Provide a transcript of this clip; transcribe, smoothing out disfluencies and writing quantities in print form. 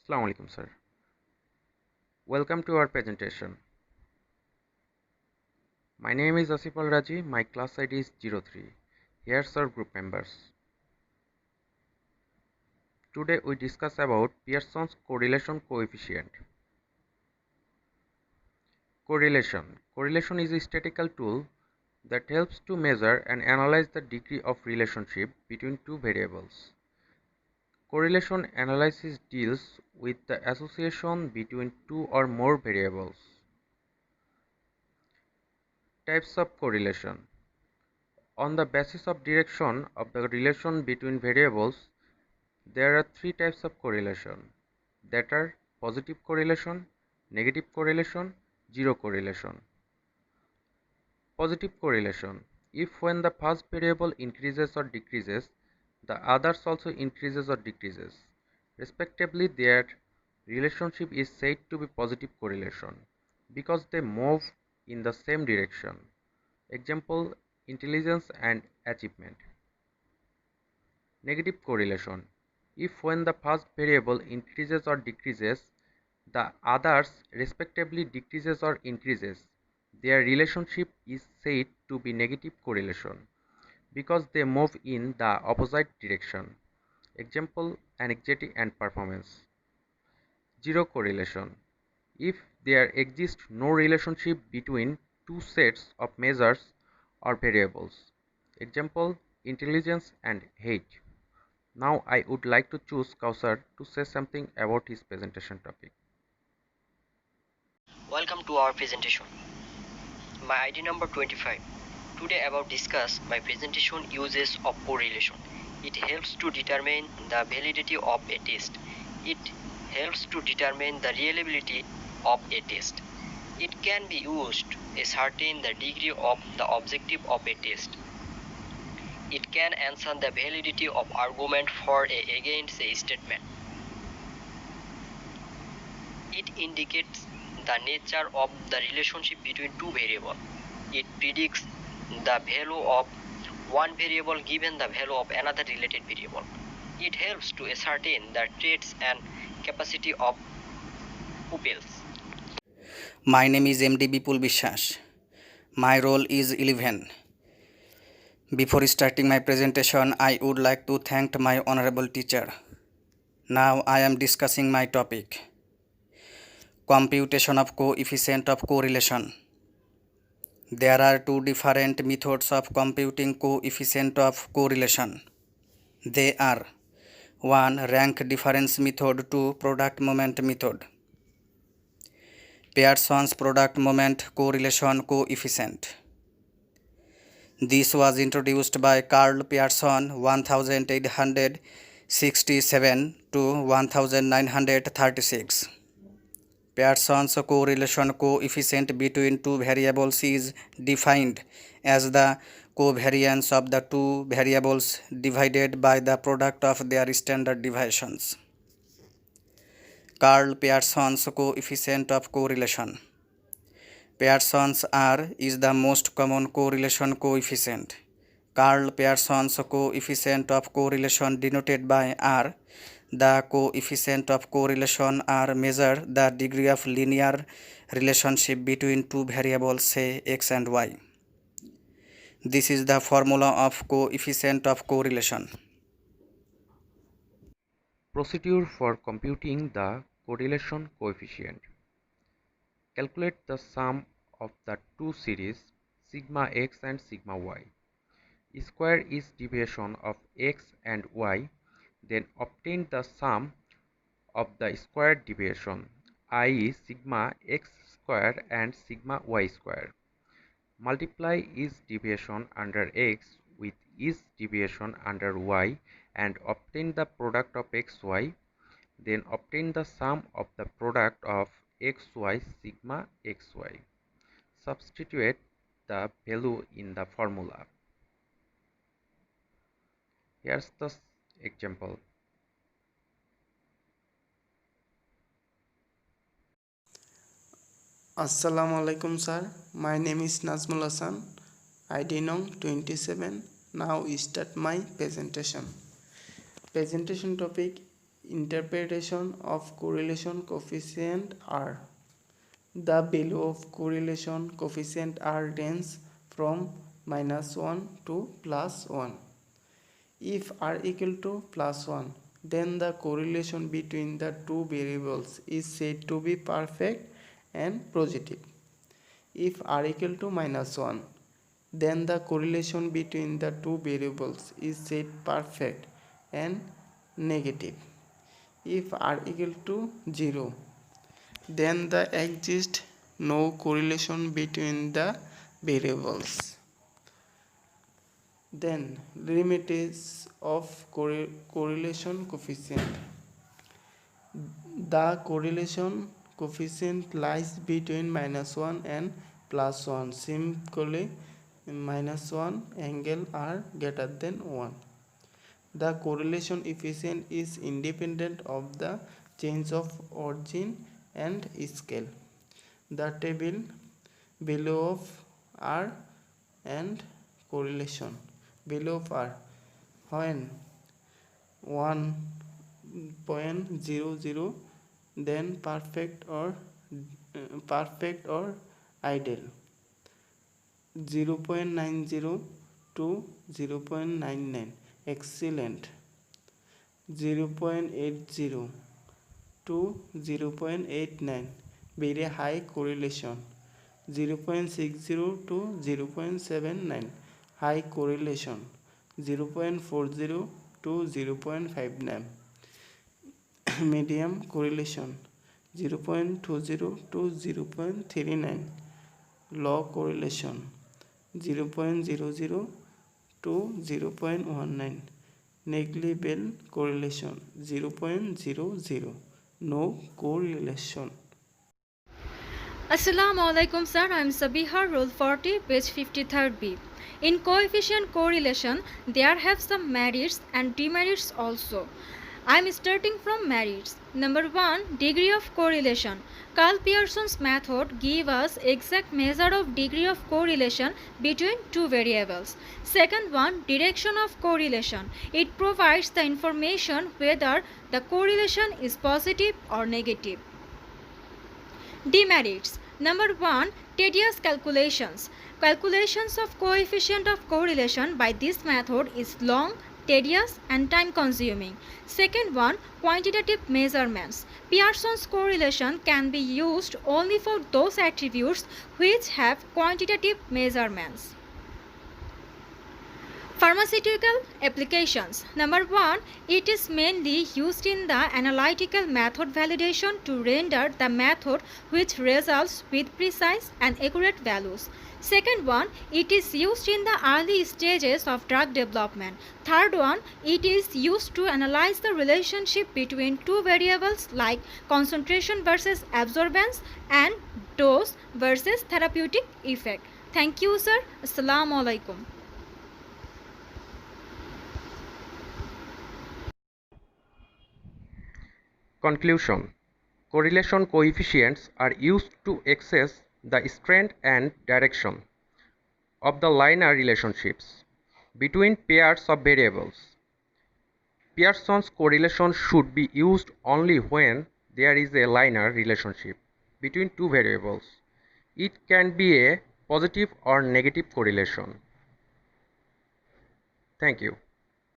Assalamu alaikum, sir. Welcome to our presentation. My name is Asif Al Raji. My class ID is 03. Here's our group members. Today we discuss about Pearson's correlation coefficient. Correlation. Correlation is a statistical tool that helps to measure and analyze the degree of relationship between two variables. Correlation analysis deals with the association between two or more variables. Types of correlation. On the basis of direction of the relation between variables, there are three types of correlation, that are positive correlation, negative correlation, zero correlation. Positive correlation. If when the first variable increases or decreases, the others also increases or decreases. Respectively, their relationship is said to be positive correlation because they move in the same direction. Example, intelligence and achievement. Negative correlation. If when the first variable increases or decreases, the others respectively decreases or increases, their relationship is said to be negative correlation because they move in the opposite direction. Example, anxiety and performance. Zero correlation. If there exists no relationship between two sets of measures or variables. Example, intelligence and hate. Now I would like to choose Kausar to say something about his presentation topic. Welcome to our presentation. My ID number 25. Today I will discuss my presentation uses of correlation. It helps to determine the validity of a test. It helps to determine the reliability of a test. It can be used to ascertain the degree of the objective of a test. It can answer the validity of argument for a against a statement. It indicates the nature of the relationship between two variables. It predicts the value of one variable given the value of another related variable. It helps to ascertain the traits and capacity of pupils. My name is MD Bipul Bishwas. My role is 11. Before starting my presentation, I would like to thank my honorable teacher. Now I am discussing my topic. Computation of coefficient of correlation. There are two different methods of computing coefficient of correlation. They are 1. Rank difference method, 2. Product moment method. Pearson's product moment correlation coefficient. This was introduced by Carl Pearson 1867 to 1936. Pearson's correlation coefficient between two variables is defined as the covariance of the two variables divided by the product of their standard deviations. Carl Pearson's coefficient of correlation. Pearson's R is the most common correlation coefficient. Carl Pearson's coefficient of correlation denoted by R. The coefficient of correlation R measure the degree of linear relationship between two variables, say x and y. This is the formula of coefficient of correlation. Procedure for computing the correlation coefficient. Calculate the sum of the two series sigma x and sigma y. Square is deviation of x and y, then obtain the sum of the squared deviation, i.e. sigma x square and sigma y square. Multiply each deviation under x with each deviation under y and obtain the product of xy, then obtain the sum of the product of xy sigma xy. Substitute the value in the formula. Here's the example. Assalamu alaikum sir. My name is Nazmul Hassan. ID num 27. Now start my presentation. Presentation topic Interpretation of correlation coefficient R. The value of correlation coefficient R range from -1 to +1. If R equal to +1, then the correlation between the two variables is said to be perfect and positive. If R equal to -1, then the correlation between the two variables is said perfect and negative. If R equal to 0, then there exists no correlation between the variables. Then limits of correlation coefficient. The correlation coefficient lies between -1 and +1. Simply -1 angle are greater than 1. The correlation coefficient is independent of the change of origin and scale. The table below of R and correlation below of R when 1.00, then perfect or ideal, 0.90 to 0.99 excellent, 0.80 to 0.89 very high correlation, 0.60 to 0.79 high correlation, 0.40 to 0.59 medium correlation, 0.20 to 0.39 low correlation, 0.00 to 0.19 negligible correlation, 0.00 no correlation. Assalamu alaikum sir, I am Sabiha, rule 40, page 53b. In coefficient correlation, there have some merits and demerits also. I am starting from merits. Number 1, degree of correlation. Carl Pearson's method gives us exact measure of degree of correlation between two variables. Second one, direction of correlation. It provides the information whether the correlation is positive or negative. Demerits. Number 1, tedious calculations. Calculations of coefficient of correlation by this method is long, tedious and time consuming. Second one, quantitative measurements. Pearson's correlation can be used only for those attributes which have quantitative measurements. Pharmaceutical applications. Number 1, it is mainly used in the analytical method validation to render the method which results with precise and accurate values. Second one, it is used in the early stages of drug development. Third one, it is used to analyze the relationship between two variables like concentration versus absorbance and dose versus therapeutic effect. Thank you sir. Assalamu alaikum. Conclusion. Correlation coefficients are used to assess the strength and direction of the linear relationships between pairs of variables. Pearson's correlation should be used only when there is a linear relationship between two variables. It can be a positive or negative correlation. Thank you.